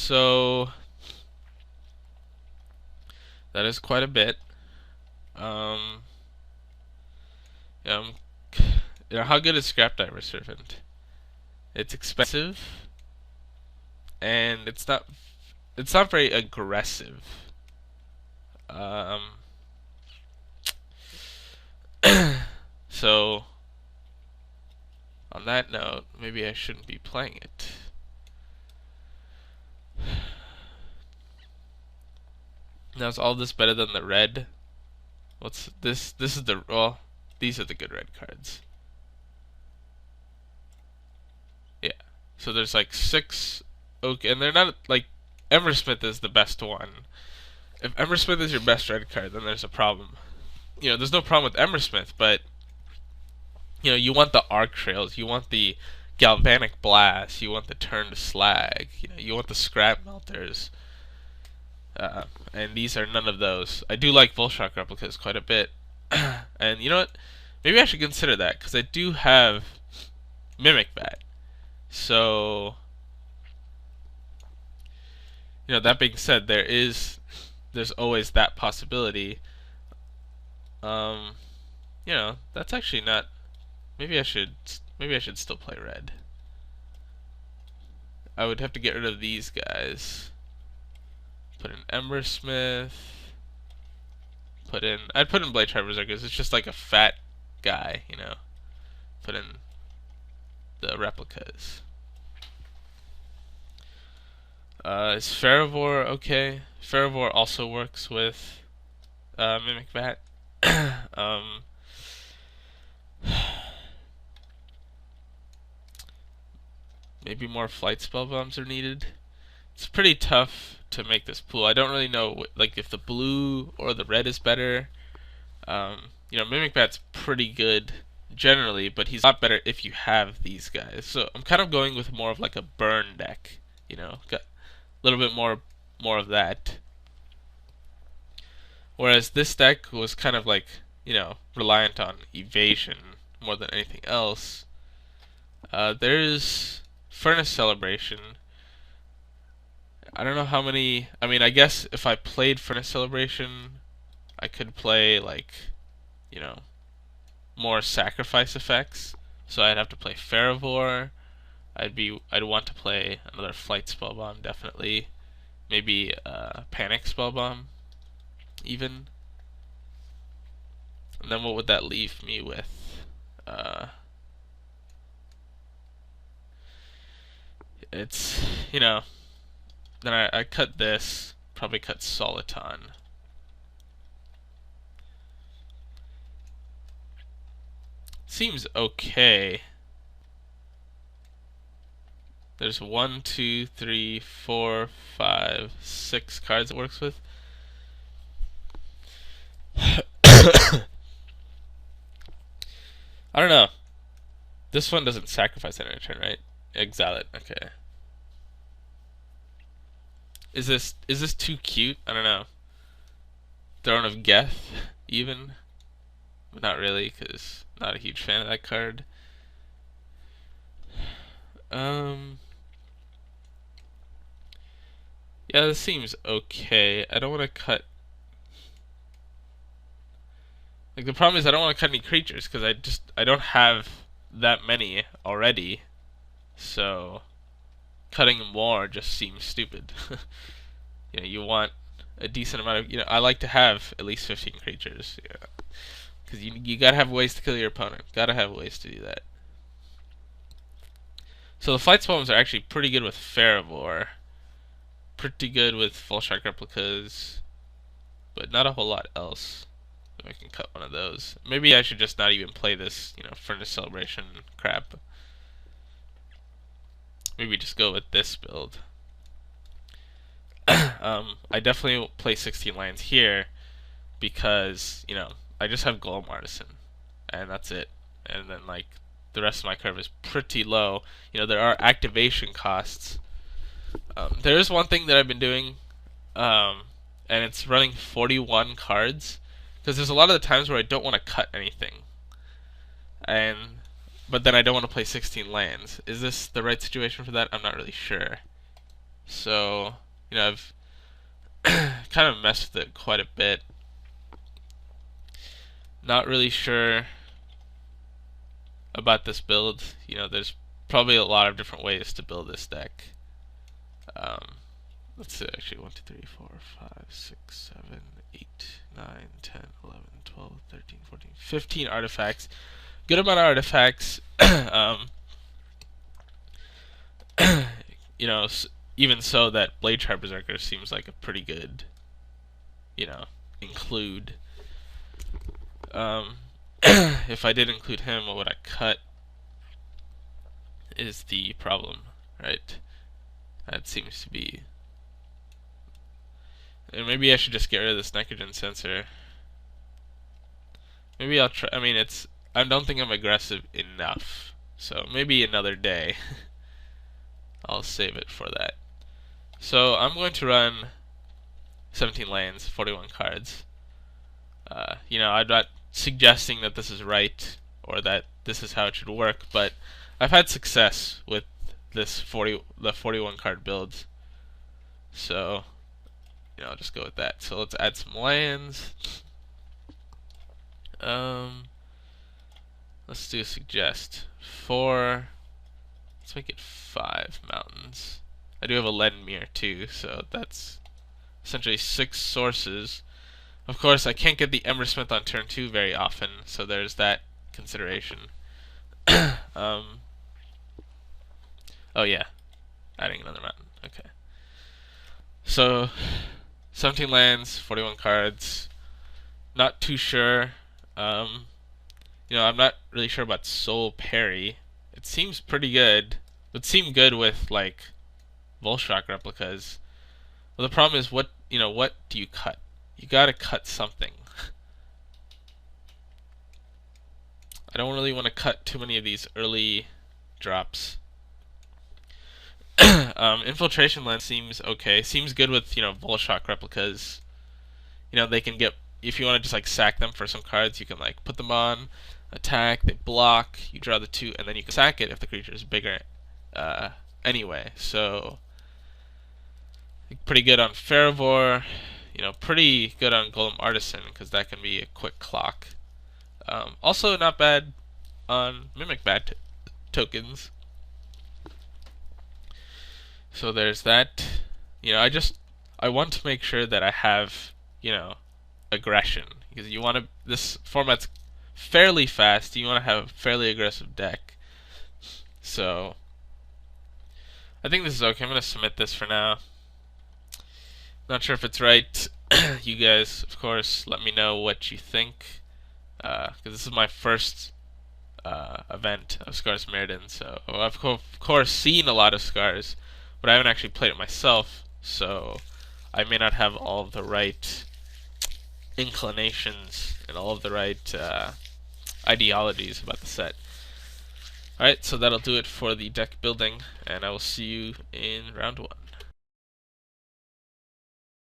So that is quite a bit. Um, yeah, how good is Scrap Diver Servant? It's expensive, and it's not very aggressive. Um, so on that note, maybe I shouldn't be playing it. Now is all this better than the red? What's this? This is the these are the good red cards. Yeah. So there's like 6. Okay, and they're not like Embersmith is the best one. If Embersmith is your best red card, then there's a problem. There's no problem with Embersmith, but you want the arc trails, you want the galvanic blast, you want the turn to slag, you want the scrap melters, and these are none of those. I do like Volshock replicas quite a bit, and you know what? Maybe I should consider that because I do have Mimic Bat. So, that being said, there's always that possibility. That's actually not. Maybe I should still play red. I would have to get rid of these guys. Put in Embersmith. I'd put in Blade Trap Berserkers. It's just like a fat guy, Put in the replicas. Is Ferivore okay? Ferivore also works with Mimic Bat. Maybe more Flight Spell Bombs are needed. It's pretty tough to make this pool. I don't really know if the blue or the red is better. Mimic Bat's pretty good generally, but he's a lot better if you have these guys. So I'm kind of going with more of like a burn deck. Got a little bit more of that. Whereas this deck was kind of like, reliant on evasion more than anything else. There's Furnace Celebration. I don't know how many. I mean, I guess if I played Furnace Celebration, I could play more sacrifice effects. So I'd have to play Ferivore. I'd want to play another Flight Spellbomb, definitely. Maybe Panic Spellbomb, even. And then what would that leave me with? It's then I cut this. Probably cut Soliton. Seems okay. There's 1, 2, 3, 4, 5, 6 cards it works with. I don't know. This one doesn't sacrifice any turn, right? Exile it. Okay. Is this too cute? I don't know. Throne of Geth, even? But not really, because I'm not a huge fan of that card. Yeah, this seems okay. I don't want to cut. The problem is I don't want to cut any creatures because I don't have that many already. So cutting more just seems stupid. You want a decent amount of. I like to have at least 15 creatures. Because you gotta have ways to kill your opponent. Gotta have ways to do that. So the Flight Spells are actually pretty good with Ferivore. Pretty good with Volshock replicas. But not a whole lot else. So I can cut one of those. Maybe I should just not even play this, Furnace Celebration crap. Maybe just go with this build. I definitely will play 16 lands here because, I just have Golem Artisan, and that's it. And then the rest of my curve is pretty low. There are activation costs. There is one thing that I've been doing, and it's running 41 cards, because there's a lot of the times where I don't want to cut anything, but then I don't want to play 16 lands. Is this the right situation for that? I'm not really sure. So, I've kind of messed with it quite a bit. Not really sure about this build. There's probably a lot of different ways to build this deck. Let's see, actually, 1, 2, 3, 4, 5, 6, 7, 8, 9, 10, 11, 12, 13, 14, 15 artifacts. Good amount of artifacts. Even so, that Blade Sharp Berserker seems like a pretty good, include. If I did include him, what would I cut? Is the problem, right? That seems to be. And maybe I should just get rid of this nitrogen sensor. Maybe I'll try. I don't think I'm aggressive enough. So maybe another day. I'll save it for that. So I'm going to run 17 lands, 41 cards. I'm not suggesting that this is right or that this is how it should work, but I've had success with the 41 card builds. So, I'll just go with that. So let's add some lands. Let's do suggest 4. Let's make it 5 mountains. I do have a lead mirror too, so that's essentially 6 sources. Of course, I can't get the Embersmith on turn 2 very often, so there's that consideration. Oh yeah, adding another mountain. Okay. So, 17 lands, 41 cards. Not too sure. I'm not really sure about Soul Parry. It seems pretty good. It would seem good with like Volshock replicas. Well, the problem is what do you cut? You gotta cut something. I don't really want to cut too many of these early drops. Infiltration lens seems okay. Seems good with Volshock replicas. They can get, if you want to just like sack them for some cards, you can like put them on, attack, they block, you draw the 2, and then you can sack it if the creature is bigger. Anyway, so pretty good on Fervor. Pretty good on Golem Artisan because that can be a quick clock. Also not bad on Mimic Bat tokens. So there's that. I want to make sure that I have, aggression, because this format's fairly fast. You want to have a fairly aggressive deck. So I think this is okay. I'm going to submit this for now. Not sure if it's right. You guys, of course, let me know what you think, because this is my first event of Scars Meriden. So I've of course seen a lot of Scars, but I haven't actually played it myself. So I may not have all of the right inclinations and all of the right ideologies about the set. Alright, so that'll do it for the deck building, and I will see you in round 1.